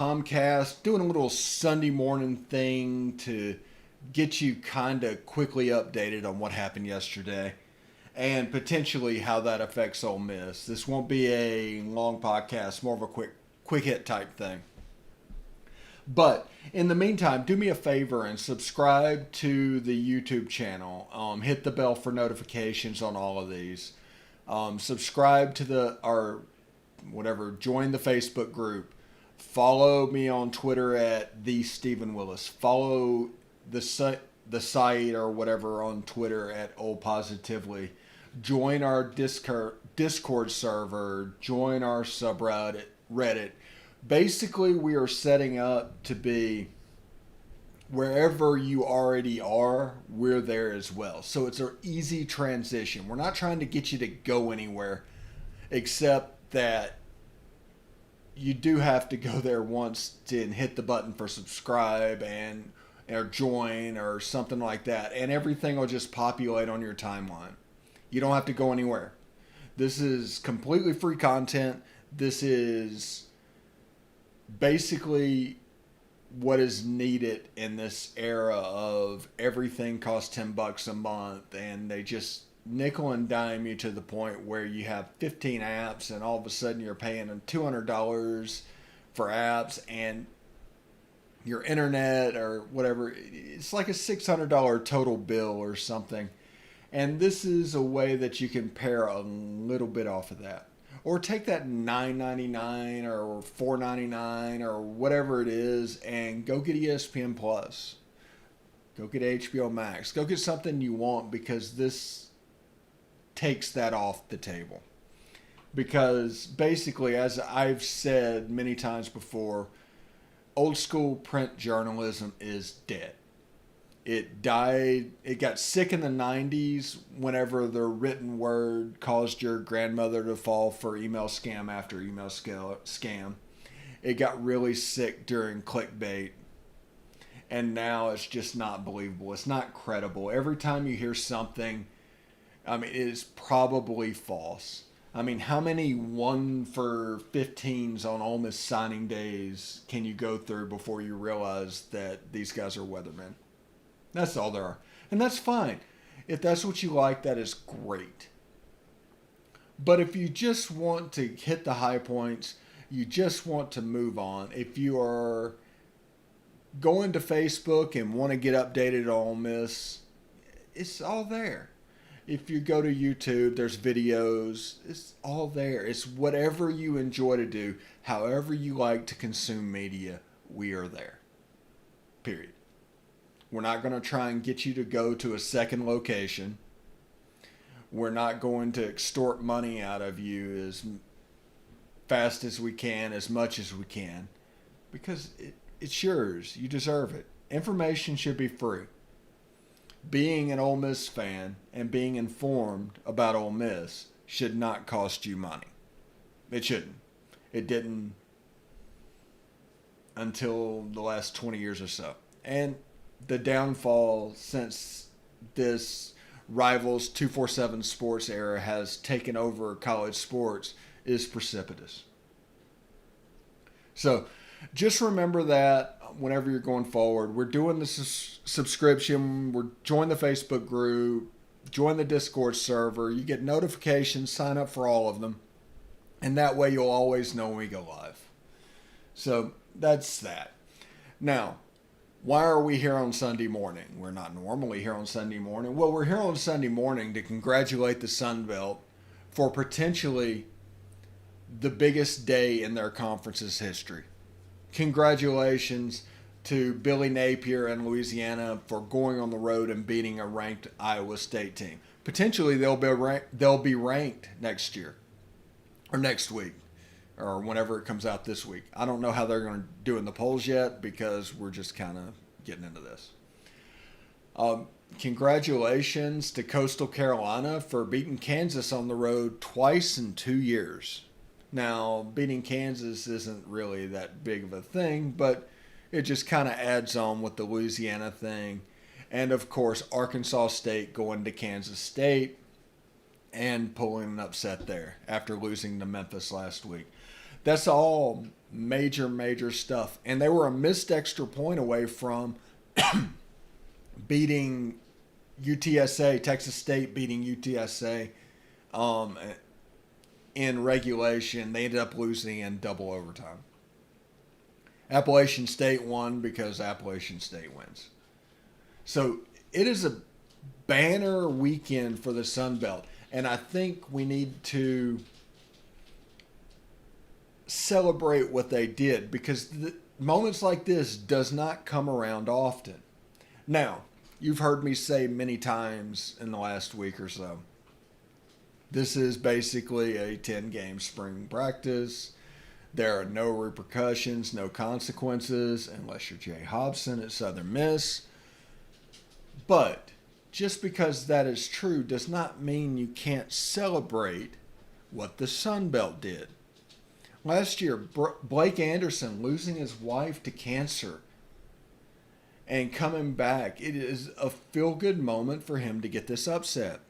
POMcast, doing a little Sunday morning thing to get you kind of quickly updated on what happened yesterday and potentially how that affects Ole Miss. This won't be a long podcast, more of a quick hit type thing. But in the meantime, do me a favor and subscribe to the YouTube channel. Hit the bell for notifications on all of these. Subscribe to join the Facebook group. Follow me on Twitter at the Stephen Willis. Follow the site or whatever on Twitter at Old Positively. Join our Discord server. Join our subreddit. Reddit. Basically, we are setting up to be wherever you already are, we're there as well. So it's an easy transition. We're not trying to get you to go anywhere, except that you do have to go there once and hit the button for subscribe or join or something like that, and everything will just populate on your timeline. You don't have to go anywhere. This is completely free content. This is basically what is needed in this era of everything costs $10 a month, and they just nickel and dime you to the point where you have 15 apps and all of a sudden you're paying them $200 for apps and your internet or whatever. It's like a $600 total bill or something. And this is a way that you can pare a little bit off of that. Or take that $9.99 or $4.99 or whatever it is and go get ESPN Plus. Go get HBO Max. Go get something you want, because this takes that off the table. Because basically, as I've said many times before, old school print journalism is dead. It died. It got sick in the 90s whenever the written word caused your grandmother to fall for email scam after email scam. It got really sick during clickbait. And now it's just not believable. It's not credible. Every time you hear something, it is probably false. How many 1 for 15s on Ole Miss signing days can you go through before you realize that these guys are weathermen? That's all there are. And that's fine. If that's what you like, that is great. But if you just want to hit the high points, you just want to move on, if you are going to Facebook and want to get updated on Ole Miss, it's all there. If you go to YouTube, there's videos. It's all there. It's whatever you enjoy to do, however you like to consume media, we are there. Period. We're not going to try and get you to go to a second location. We're not going to extort money out of you as fast as we can, as much as we can, because it's yours. You deserve it. Information should be free. Being an Ole Miss fan and being informed about Ole Miss should not cost you money. It shouldn't. It didn't until the last 20 years or so. And the downfall since this Rivals 247 Sports era has taken over college sports is precipitous. So just remember that whenever you're going forward. We're doing the subscription. Join the Facebook group. Join the Discord server. You get notifications. Sign up for all of them. And that way you'll always know when we go live. So that's that. Now, why are we here on Sunday morning? We're not normally here on Sunday morning. Well, we're here on Sunday morning to congratulate the Sunbelt for potentially the biggest day in their conference's history. Congratulations to Billy Napier and Louisiana for going on the road and beating a ranked Iowa State team. Potentially they'll be ranked next year or next week or whenever it comes out this week. I don't know how they're going to do in the polls yet, because we're just kind of getting into this. Congratulations to Coastal Carolina for beating Kansas on the road twice in 2 years. Now, beating Kansas isn't really that big of a thing, but it just kind of adds on with the Louisiana thing. And, of course, Arkansas State going to Kansas State and pulling an upset there after losing to Memphis last week. That's all major stuff. And they were a missed extra point away from beating UTSA, Texas State beating UTSA in regulation. They ended up losing in double overtime. Appalachian State won because Appalachian State wins. So it is a banner weekend for the Sunbelt. And I think we need to celebrate what they did, because moments like this does not come around often. Now, you've heard me say many times in the last week or so, this is basically a 10-game spring practice. There are no repercussions, no consequences, unless you're Jay Hobson at Southern Miss. But just because that is true does not mean you can't celebrate what the Sunbelt did. Last year, Blake Anderson losing his wife to cancer and coming back, it is a feel-good moment for him to get this upset.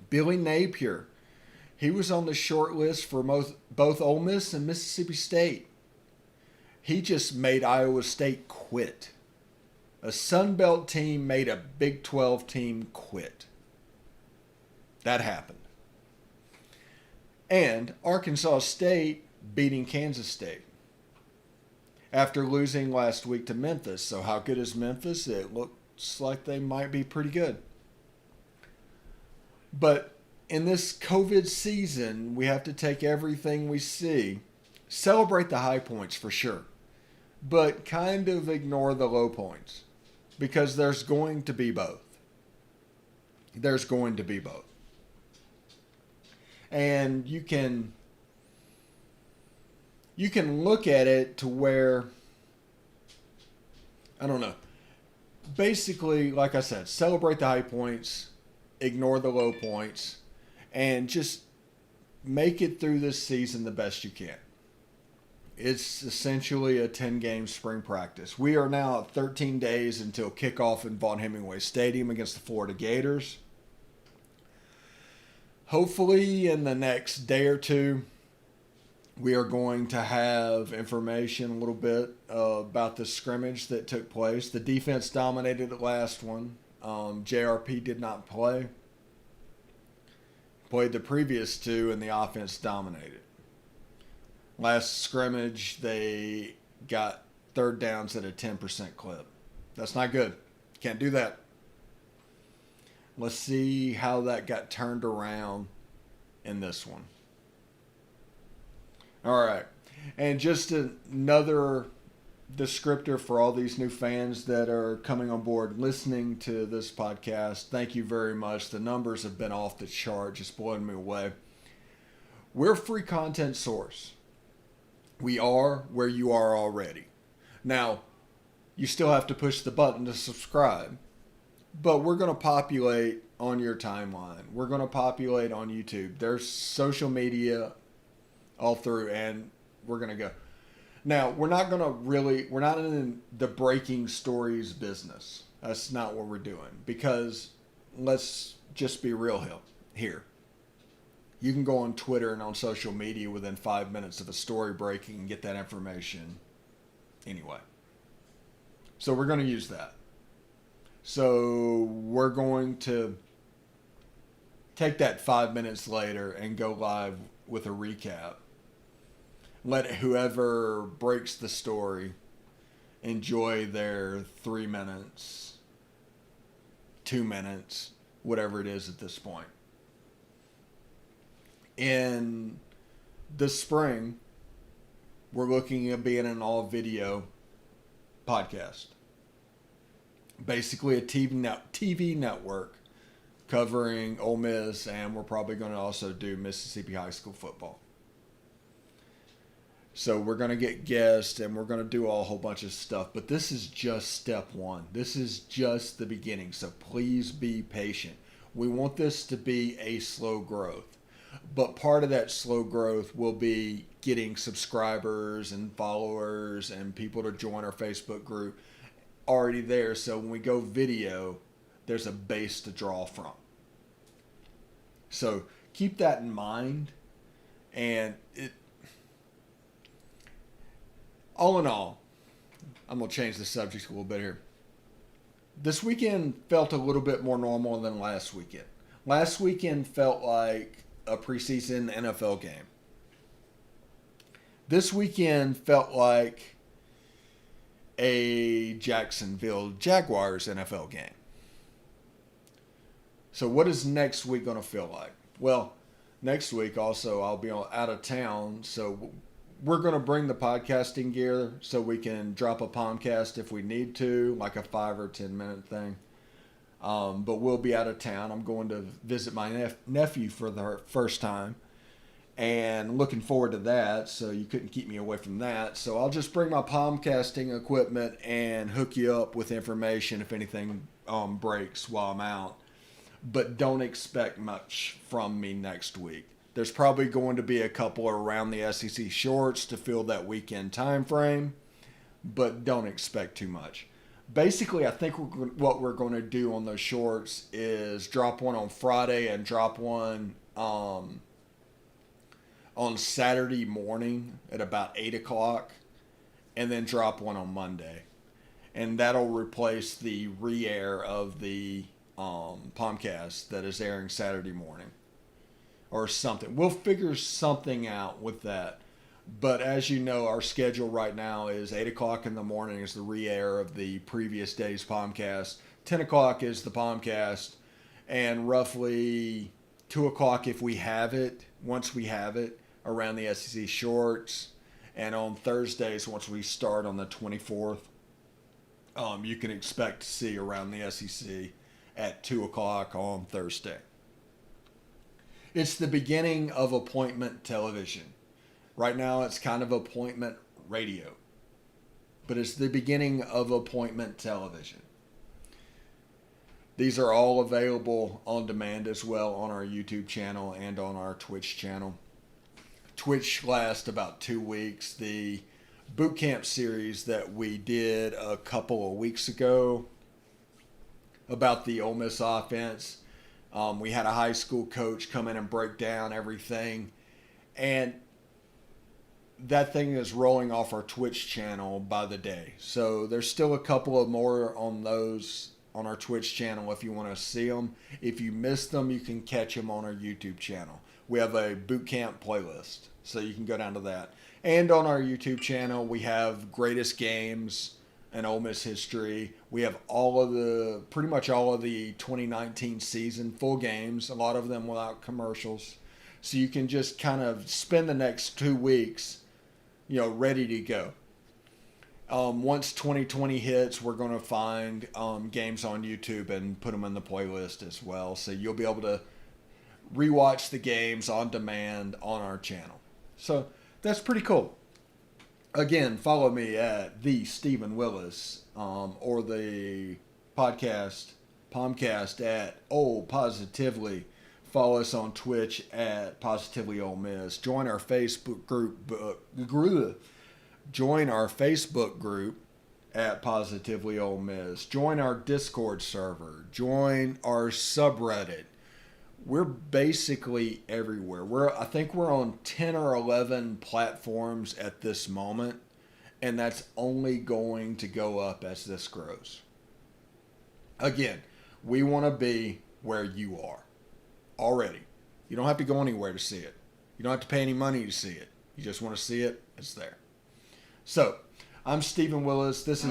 Billy Napier, he was on the short list for both Ole Miss and Mississippi State. He just made Iowa State quit. A Sunbelt team made a Big 12 team quit. That happened. And Arkansas State beating Kansas State after losing last week to Memphis. So how good is Memphis? It looks like they might be pretty good. But in this COVID season, we have to take everything we see, celebrate the high points for sure, but kind of ignore the low points, because there's going to be both. There's going to be both. And you can look at it to where, I don't know, basically, like I said, celebrate the high points, ignore the low points, and just make it through this season the best you can. It's essentially a 10-game spring practice. We are now at 13 days until kickoff in Vaughn Hemingway Stadium against the Florida Gators. Hopefully in the next day or two, we are going to have information a little bit about the scrimmage that took place. The defense dominated the last one. JRP did not play. Played the previous two, and the offense dominated. Last scrimmage, they got third downs at a 10% clip. That's not good. Can't do that. Let's see how that got turned around in this one. All right. And just another descriptor for all these new fans that are coming on board listening to this podcast. Thank you very much. The numbers have been off the chart, just blowing me away. We're a free content source. We are where you are already. Now, you still have to push the button to subscribe, but we're going to populate on your timeline. We're going to populate on YouTube. There's social media all through, and we're going to go. Now, we're not in the breaking stories business. That's not what we're doing, because let's just be real here. You can go on Twitter and on social media within 5 minutes of a story breaking and get that information anyway. So we're going to use that. So we're going to take that 5 minutes later and go live with a recap. Let whoever breaks the story enjoy their 3 minutes, 2 minutes, whatever it is at this point. In the spring, we're looking at being an all-video podcast. Basically a TV network covering Ole Miss, and we're probably going to also do Mississippi high school football. So we're going to get guests, and we're going to do a whole bunch of stuff. But this is just step one. This is just the beginning. So please be patient. We want this to be a slow growth. But part of that slow growth will be getting subscribers and followers and people to join our Facebook group already there. So when we go video, there's a base to draw from. So keep that in mind. And all in all, I'm going to change the subject a little bit here. This weekend felt a little bit more normal than last weekend. Last weekend felt like a preseason NFL game. This weekend felt like a Jacksonville Jaguars NFL game. So what is next week going to feel like? Well, next week also I'll be out of town, so we're going to bring the podcasting gear so we can drop a POMcast if we need to, like a 5 or 10 minute thing. But we'll be out of town. I'm going to visit my nephew for the first time, and looking forward to that. So you couldn't keep me away from that. So I'll just bring my POMcasting equipment and hook you up with information if anything breaks while I'm out. But don't expect much from me next week. There's probably going to be a couple around the SEC shorts to fill that weekend time frame, but don't expect too much. Basically, I think what we're going to do on those shorts is drop one on Friday and drop one on Saturday morning at about 8 o'clock, and then drop one on Monday. And that'll replace the re-air of the POMcast that is airing Saturday morning or something. We'll figure something out with that. But as you know, our schedule right now is 8 o'clock in the morning is the re-air of the previous day's POMcast. 10 o'clock is the POMcast. And roughly 2 o'clock if we have it, once we have it, around the SEC shorts. And on Thursdays, once we start on the 24th, you can expect to see around the SEC at 2 o'clock on Thursday. It's the beginning of appointment television. Right now it's kind of appointment radio. But it's the beginning of appointment television. These are all available on demand as well on our YouTube channel and on our Twitch channel. Twitch lasts about 2 weeks. The boot camp series that we did a couple of weeks ago about the Ole Miss offense. We had a high school coach come in and break down everything. And that thing is rolling off our Twitch channel by the day. So there's still a couple of more on those on our Twitch channel if you want to see them. If you missed them, you can catch them on our YouTube channel. We have a boot camp playlist, so you can go down to that. And on our YouTube channel, we have greatest games and Ole Miss history. We have pretty much all of the 2019 season full games, a lot of them without commercials. So you can just kind of spend the next 2 weeks, ready to go. Once 2020 hits, we're going to find games on YouTube and put them in the playlist as well. So you'll be able to rewatch the games on demand on our channel. So that's pretty cool. Again, follow me at the Stephen Willis or the podcast POMcast at Positively. Follow us on Twitch at Positively Ole Miss. Join our Facebook group. Join our Facebook group at Positively Ole Miss. Join our Discord server. Join our subreddit. We're basically everywhere. I think we're on 10 or 11 platforms at this moment, and that's only going to go up as this grows. Again, we want to be where you are already. You don't have to go anywhere to see it. You don't have to pay any money to see it. You just want to see it, it's there. So, I'm Stephen Willis. This is